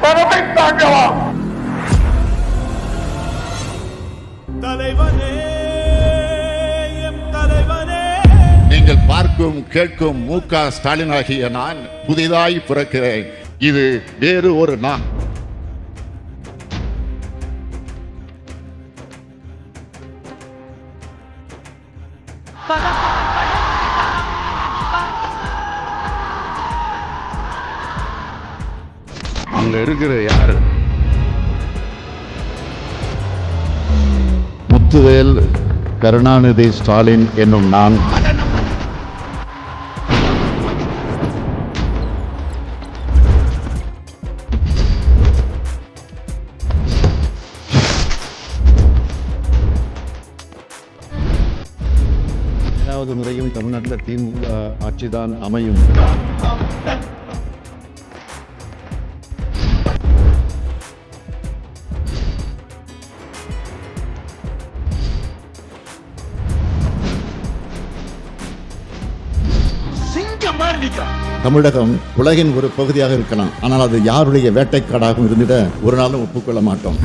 பணத்தை தாங்கவா? தலைவனே, எம் தலைவனே. நீங்கள் பார்க்கும் கேட்கும் மு.க. ஸ்டாலின் ஆகிய நான் புதிதாய் பிறக்கிறேன். இது வேறு ஒரு நான். அங்க இருக்கிற யாரு? முத்துவேல் கருணாநிதி ஸ்டாலின் என்னும் நான். ஏழாவது முறையும் தமிழ்நாட்டில் திமுக ஆட்சிதான் அமையும். தமிழகம் உலகின் ஒரு பகுதியாக இருக்கலாம், ஆனால் அது யாருடைய வேட்டைக்காடாகவும் இருந்திட ஒரு நாளும் ஒப்புக்கொள்ள மாட்டோம்.